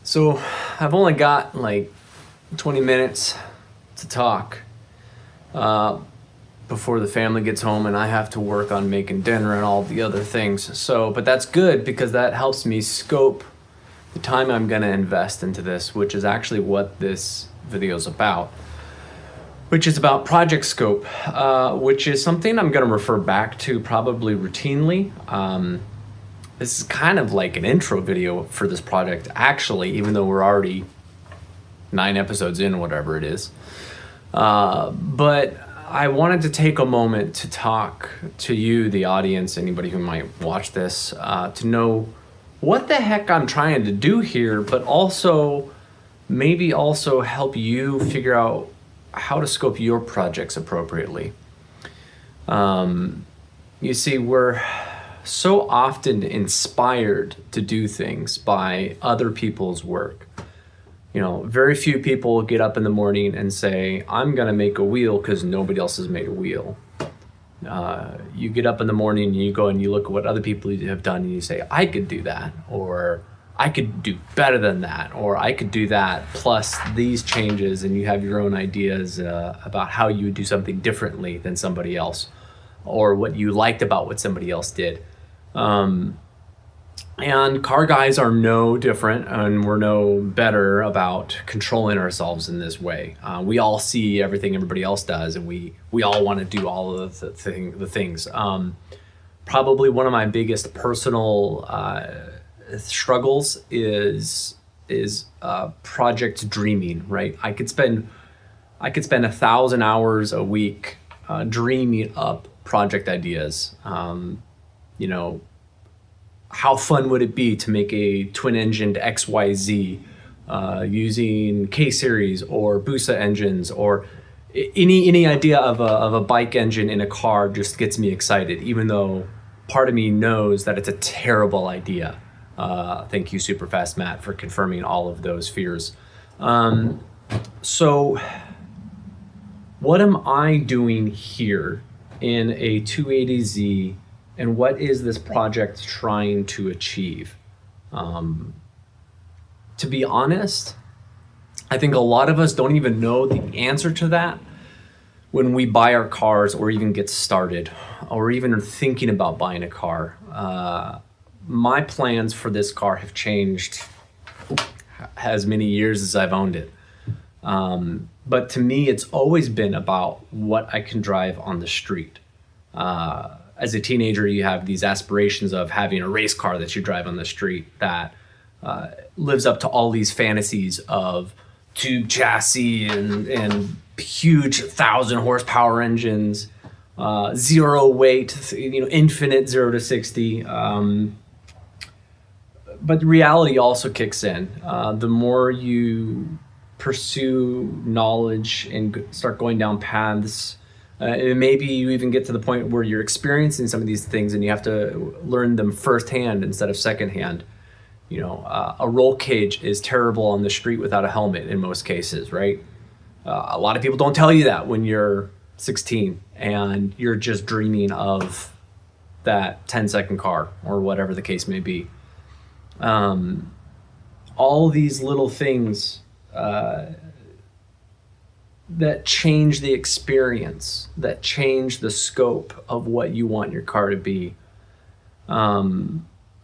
So I've only got like 20 minutes to talk before the family gets home, and I have to work on making dinner and all the other things. But that's good because that helps me scope the time I'm gonna invest into this, which is actually what this video is about, which is about project scope, which is something I'm gonna refer back to probably routinely. This is kind of like an intro video for this project, actually, even though we're already 9 episodes in, whatever it is. But I wanted to take a moment to talk to you, the audience, anybody who might watch this, to know what the heck I'm trying to do here, but also maybe also help you figure out how to scope your projects appropriately. You see, we're so often inspired to do things by other people's work. You know, very few people get up in the morning and say, I'm gonna make a wheel because nobody else has made a wheel. You get up in the morning and you go and you look at what other people have done and you say, I could do that, or I could do better than that, or I could do that plus these changes, and you have your own ideas about how you would do something differently than somebody else, or what you liked about what somebody else did. And car guys are no different, and we're no better about controlling ourselves in this way. We all see everything everybody else does, and we all want to do all of the things. Probably one of my biggest personal struggles is project dreaming. Right, I could spend 1,000 hours a week dreaming up project ideas. You know, how fun would it be to make a twin-engined XYZ using K-Series or Busa engines, or any idea of a bike engine in a car just gets me excited, even though part of me knows that it's a terrible idea. Thank you, Superfast Matt, for confirming all of those fears. So what am I doing here in a 280Z? And what is this project trying to achieve? To be honest, I think a lot of us don't even know the answer to that when we buy our cars or even get started or even are thinking about buying a car. My plans for this car have changed as many years as I've owned it. But to me, it's always been about what I can drive on the street. As a teenager, you have these aspirations of having a race car that you drive on the street that lives up to all these fantasies of tube chassis and huge 1,000 horsepower engines, zero weight, infinite 0 to 60. But reality also kicks in. The more you pursue knowledge and start going down paths, and maybe you even get to the point where you're experiencing some of these things and you have to learn them firsthand instead of secondhand. A roll cage is terrible on the street without a helmet in most cases, right? A lot of people don't tell you that when you're 16 and you're just dreaming of that 10-second car or whatever the case may be. All these little things that change the experience, that change the scope of what you want your car to be,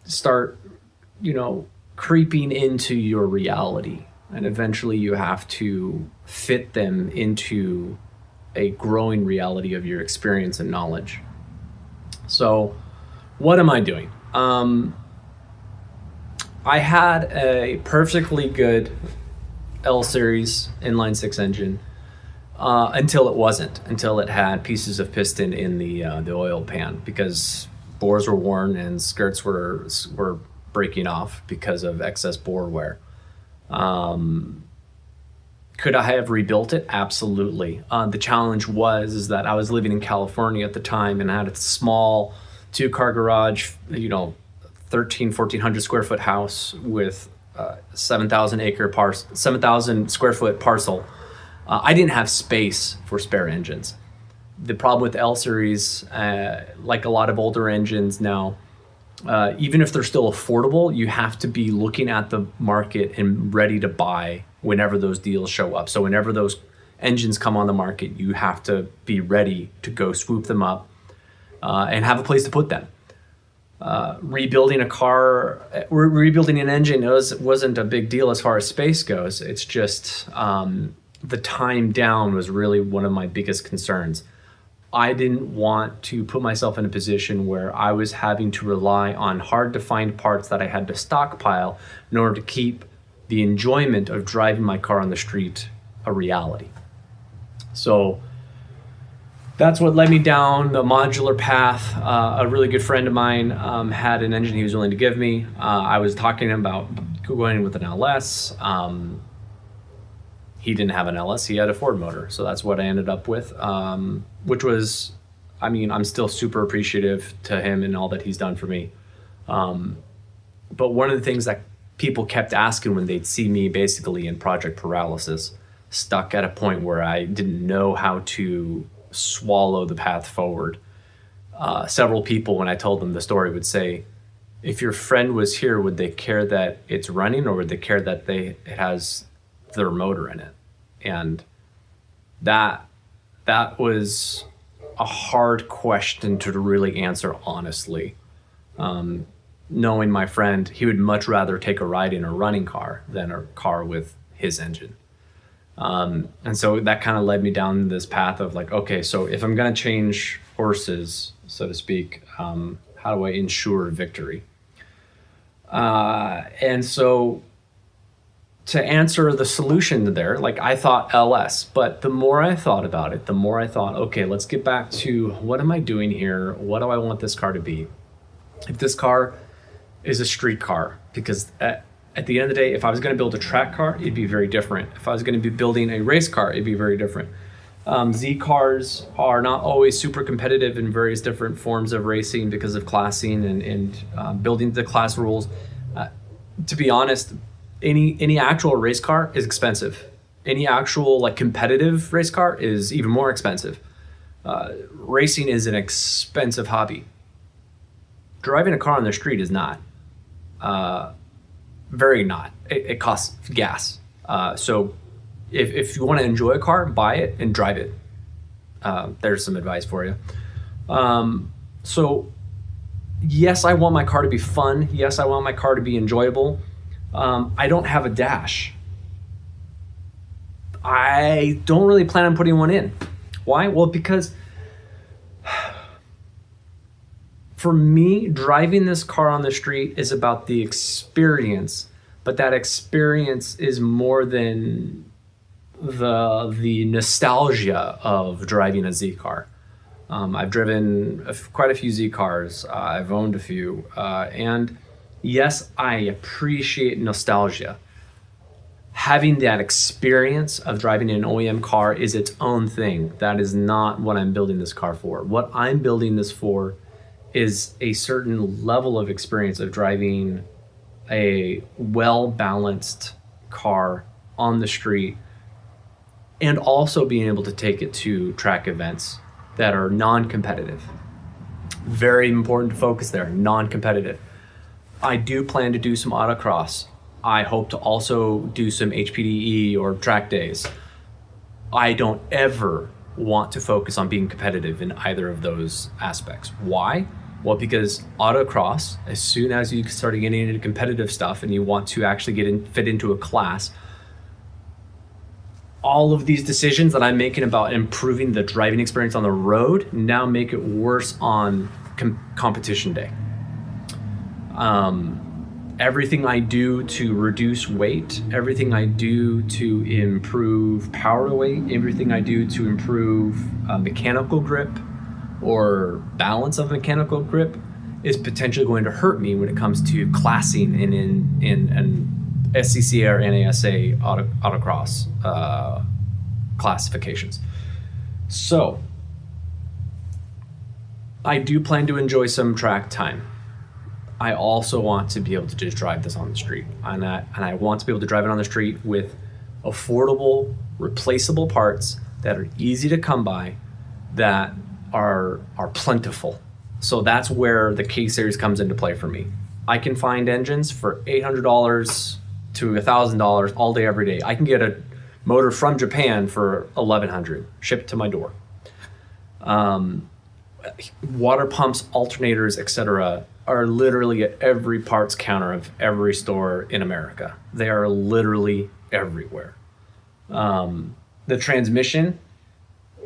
start, creeping into your reality. And eventually you have to fit them into a growing reality of your experience and knowledge. So what am I doing? I had a perfectly good L-Series inline-6 engine until it had pieces of piston in the oil pan because bores were worn and skirts were breaking off because of excess bore wear. Could I have rebuilt it? Absolutely. The challenge is that I was living in California at the time and I had a small 2-car garage, 1,400 square foot house with 7,000 square foot parcel. I didn't have space for spare engines. The problem with L series, like a lot of older engines now, even if they're still affordable, you have to be looking at the market and ready to buy whenever those deals show up. So whenever those engines come on the market, you have to be ready to go swoop them up and have a place to put them. Rebuilding an engine wasn't a big deal as far as space goes. It's just the time down was really one of my biggest concerns. I didn't want to put myself in a position where I was having to rely on hard to find parts that I had to stockpile in order to keep the enjoyment of driving my car on the street a reality. So that's what led me down the modular path. A really good friend of mine had an engine he was willing to give me. I was talking to him about going with an LS. He didn't have an LS, he had a Ford motor. So that's what I ended up with, which was, I mean, I'm still super appreciative to him and all that he's done for me. But one of the things that people kept asking when they'd see me basically in project paralysis, stuck at a point where I didn't know how to swallow the path forward. Several people, when I told them the story, would say, if your friend was here, would they care that it's running, or would they care that it has their motor in it? And that was a hard question to really answer honestly. Knowing my friend, he would much rather take a ride in a running car than a car with his engine. And so that kind of led me down this path of like, okay, so if I'm going to change horses, so to speak, how do I ensure victory? And so to answer the solution there, like I thought LS, but the more I thought about it, the more I thought, okay, let's get back to what am I doing here? What do I want this car to be? If this car is a street car, because at the end of the day, if I was going to build a track car, it'd be very different. If I was going to be building a race car, it'd be very different. Z cars are not always super competitive in various different forms of racing because of classing and building the class rules. To be honest, any actual race car is expensive. Any actual like competitive race car is even more expensive. Racing is an expensive hobby. Driving a car on the street is not. Very not. It costs gas. So if you want to enjoy a car, buy it and drive it. There's some advice for you. So yes, I want my car to be fun. Yes, I want my car to be enjoyable. I don't have a dash. I don't really plan on putting one in. Why? Well, because for me, driving this car on the street is about the experience, but that experience is more than the nostalgia of driving a Z car. I've driven quite a few Z cars. I've owned a few, and yes, I appreciate nostalgia. Having that experience of driving an OEM car is its own thing. That is not what I'm building this car for. What I'm building this for is a certain level of experience of driving a well-balanced car on the street and also being able to take it to track events that are non-competitive. Very important to focus there, non-competitive. I do plan to do some autocross. I hope to also do some HPDE or track days. I don't ever want to focus on being competitive in either of those aspects. Why? Well, because autocross, as soon as you start getting into competitive stuff and you want to actually fit into a class, all of these decisions that I'm making about improving the driving experience on the road now make it worse on competition day. Everything I do to reduce weight, everything I do to improve power to weight, everything I do to improve mechanical grip or balance of mechanical grip is potentially going to hurt me when it comes to classing in SCCA or NASA autocross classifications. So I do plan to enjoy some track time. I also want to be able to just drive this on the street. And I want to be able to drive it on the street with affordable, replaceable parts that are easy to come by that are plentiful. So that's where the K series comes into play for me. I can find engines for $800 to $1,000 all day, every day. I can get a motor from Japan for $1,100 shipped to my door. Water pumps, alternators, etc., are literally at every parts counter of every store in America. They are literally everywhere. The transmission,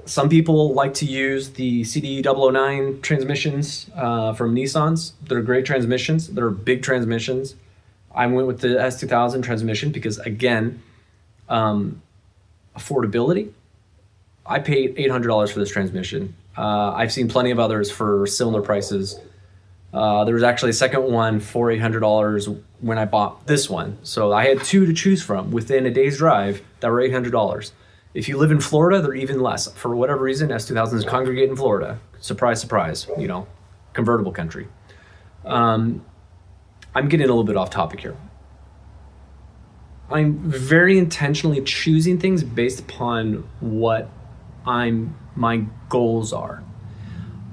some people like to use the CD009 transmissions from Nissans. They're great transmissions. They're big transmissions. I went with the S2000 transmission because, again, affordability. I paid $800 for this transmission. I've seen plenty of others for similar prices. There was actually a second one for $800 when I bought this one. So I had two to choose from within a day's drive that were $800. If you live in Florida, they're even less. For whatever reason, S2000s congregate in Florida. Surprise, surprise, convertible country. I'm getting a little bit off topic here. I'm very intentionally choosing things based upon what my goals are.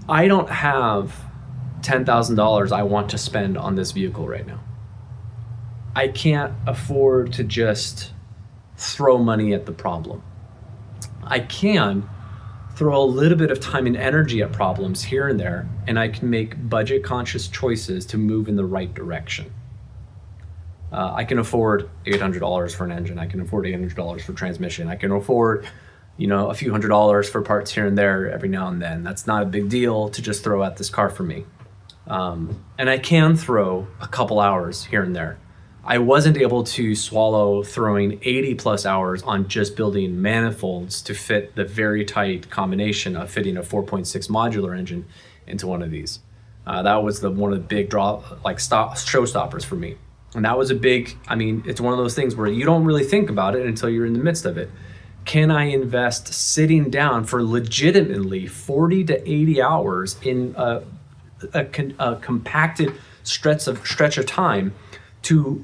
I don't have $10,000 I want to spend on this vehicle right now. I can't afford to just throw money at the problem. I can throw a little bit of time and energy at problems here and there, and I can make budget conscious choices to move in the right direction. I can afford $800 for an engine. I can afford $800 for transmission. I can afford a few $100s for parts here and there every now and then. That's not a big deal to just throw at this car for me. And I can throw a couple hours here and there. I wasn't able to swallow throwing 80 plus hours on just building manifolds to fit the very tight combination of fitting a 4.6 modular engine into one of these. That was one of the big showstoppers for me. And that was it's one of those things where you don't really think about it until you're in the midst of it. Can I invest sitting down for legitimately 40 to 80 hours in a compacted stretch of time to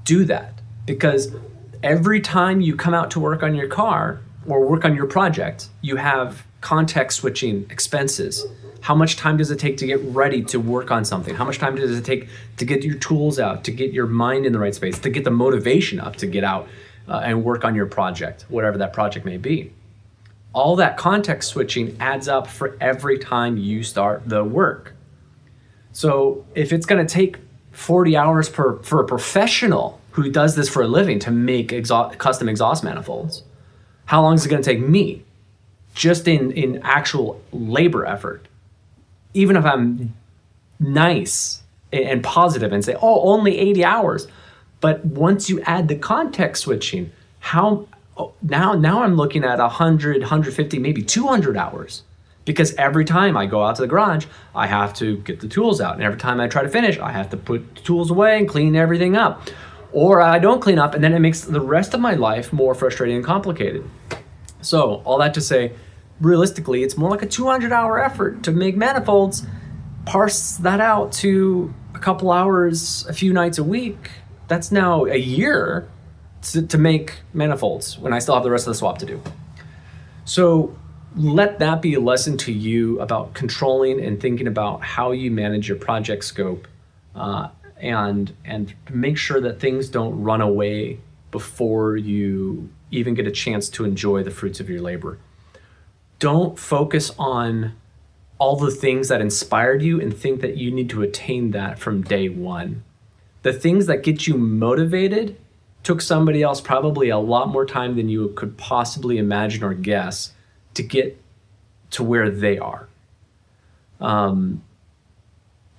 do that? Because every time you come out to work on your car or work on your project, you have context switching expenses. How much time does it take to get ready to work on something? How much time does it take to get your tools out, to get your mind in the right space, to get the motivation up to get out and work on your project, whatever that project may be? All that context switching adds up for every time you start the work. So if it's going to take 40 hours for a professional who does this for a living to make custom exhaust manifolds, how long is it going to take me just in actual labor effort? Even if I'm nice and positive and say, only 80 hours. But once you add the context switching, now I'm looking at 100, 150, maybe 200 hours. Because every time I go out to the garage, I have to get the tools out. And every time I try to finish, I have to put the tools away and clean everything up. Or I don't clean up, and then it makes the rest of my life more frustrating and complicated. So all that to say, realistically, it's more like a 200-hour effort to make manifolds. Parse that out to a couple hours, a few nights a week. That's now a year to make manifolds when I still have the rest of the swap to do. So let that be a lesson to you about controlling and thinking about how you manage your project scope, and make sure that things don't run away before you even get a chance to enjoy the fruits of your labor. Don't focus on all the things that inspired you and think that you need to attain that from day one. The things that get you motivated took somebody else probably a lot more time than you could possibly imagine or guess to get to where they are.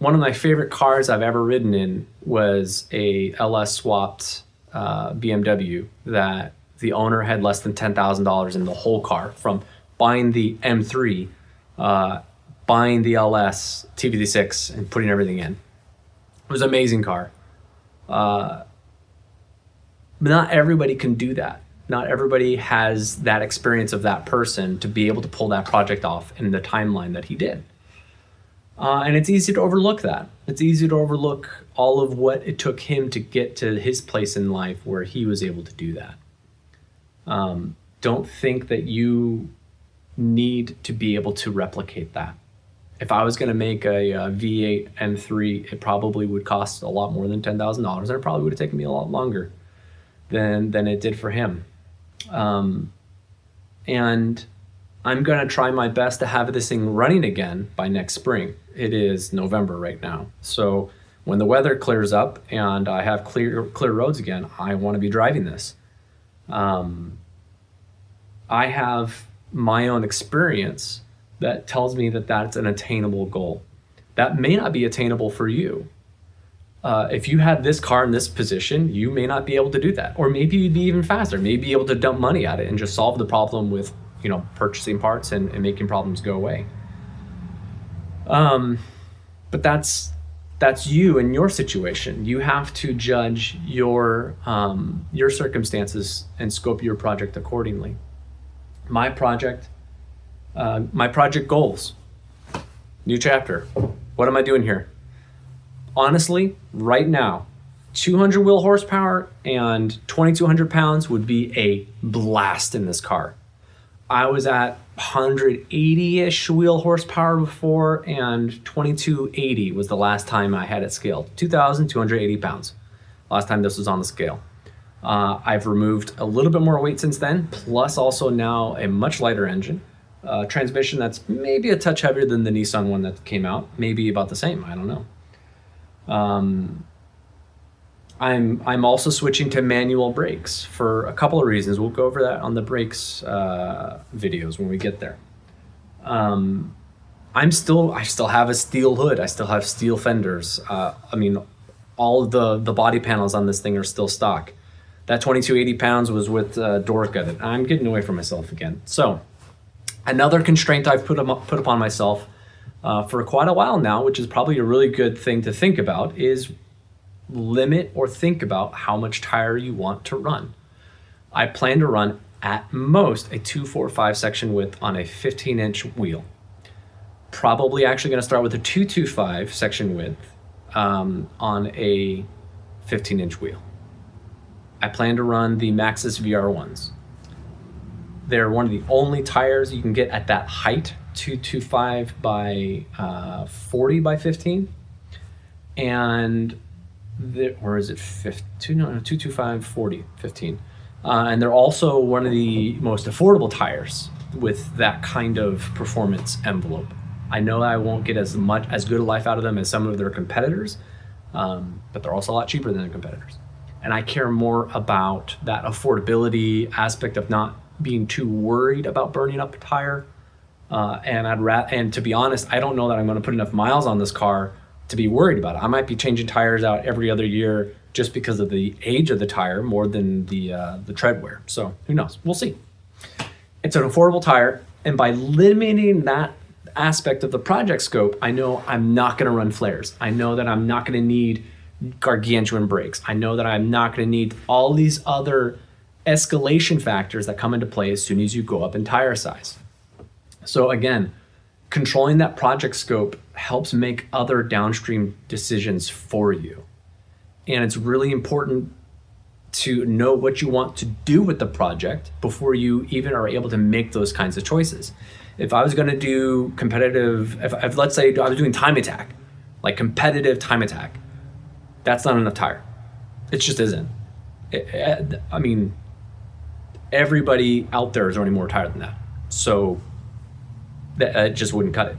One of my favorite cars I've ever ridden in was a LS swapped BMW that the owner had less than $10,000 in the whole car, from buying the M3, buying the LS TVD6 and putting everything in. It was an amazing car. But not everybody can do that. Not everybody has that experience of that person to be able to pull that project off in the timeline that he did. And it's easy to overlook that. It's easy to overlook all of what it took him to get to his place in life where he was able to do that. Don't think that you need to be able to replicate that. If I was going to make a V8 M3, it probably would cost a lot more than $10,000, and it probably would have taken me a lot longer than it did for him. And I'm going to try my best to have this thing running again by next spring. It is November right now. So when the weather clears up and I have clear roads again, I want to be driving this. I have my own experience that tells me that that's an attainable goal. That may not be attainable for you. If you had this car in this position, you may not be able to do that. Or maybe you'd be even faster, maybe be able to dump money at it and just solve the problem with, purchasing parts and making problems go away. But that's you and your situation. You have to judge your circumstances and scope your project accordingly. My project goals, new chapter. What am I doing here? Honestly, right now, 200 wheel horsepower and 2,200 pounds would be a blast in this car. I was at 180-ish wheel horsepower before, and 2280 was the last time I had it scaled. 2,280 pounds, last time this was on the scale. I've removed a little bit more weight since then, plus also now a much lighter engine. Transmission that's maybe a touch heavier than the Nissan one that came out, maybe about the same, I don't know. I'm also switching to manual brakes for a couple of reasons. We'll go over that on the brakes videos when we get there. I still have a steel hood. I still have steel fenders. All of the body panels on this thing are still stock. That 2280 pounds was with door gutted. I'm getting away from myself again. So another constraint I've put upon myself for quite a while now, which is probably a really good thing to think about, is limit or think about how much tire you want to run. I plan to run at most a 245 section width on a 15-inch wheel. Probably actually going to start with a 225 section width on a 15-inch wheel. I plan to run the Maxxis VR1s. They're one of the only tires you can get at that height, 225 by 40 by 15, and or is it 225 40 15, and they're also one of the most affordable tires with that kind of performance envelope. I know I won't get as good a life out of them as some of their competitors, but they're also a lot cheaper than their competitors. And I care more about that affordability aspect of not being too worried about burning up a tire. And to be honest, I don't know that I'm going to put enough miles on this car to be worried about it. I might be changing tires out every other year just because of the age of the tire more than the tread wear. So who knows? We'll see. It's an affordable tire, and by limiting that aspect of the project scope, I know I'm not going to run flares. I know that I'm not going to need gargantuan brakes. I know that I'm not going to need all these other escalation factors that come into play as soon as you go up in tire size. So again, controlling that project scope helps make other downstream decisions for you. And it's really important to know what you want to do with the project before you even are able to make those kinds of choices. If I was going to do competitive, if let's say I was doing time attack, like competitive time attack, that's not enough tire. It just isn't. Everybody out there is running more tire than that. So it just wouldn't cut it.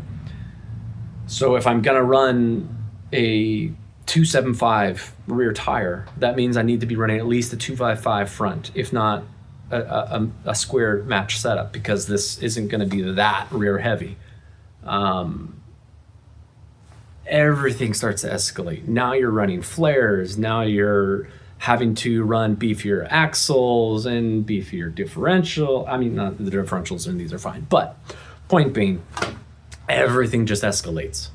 So if I'm gonna run a 275 rear tire, that means I need to be running at least a 255 front, if not a square match setup, because this isn't gonna be that rear heavy. Everything starts to escalate. Now you're running flares. Now you're having to run beefier axles and beefier differential. Not the differentials in these are fine, but point being, everything just escalates.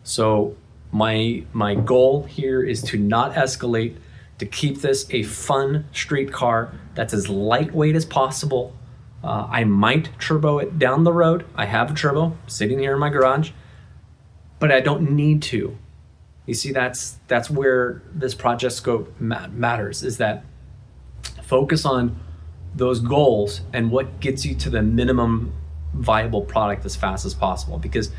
So my goal here is to not escalate, to keep this a fun street car that's as lightweight as possible. I might turbo it down the road. I have a turbo sitting here in my garage, but I don't need to. You see, that's where this project scope matters, is that focus on those goals and what gets you to the minimum viable product as fast as possible. Because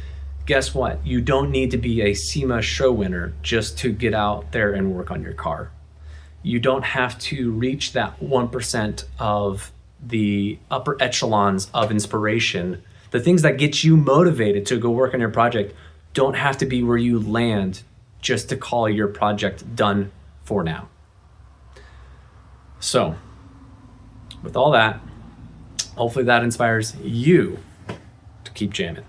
guess what? You don't need to be a SEMA show winner just to get out there and work on your car. You don't have to reach that 1% of the upper echelons of inspiration. The things that get you motivated to go work on your project don't have to be where you land just to call your project done for now. So, with all that, hopefully that inspires you to keep jamming.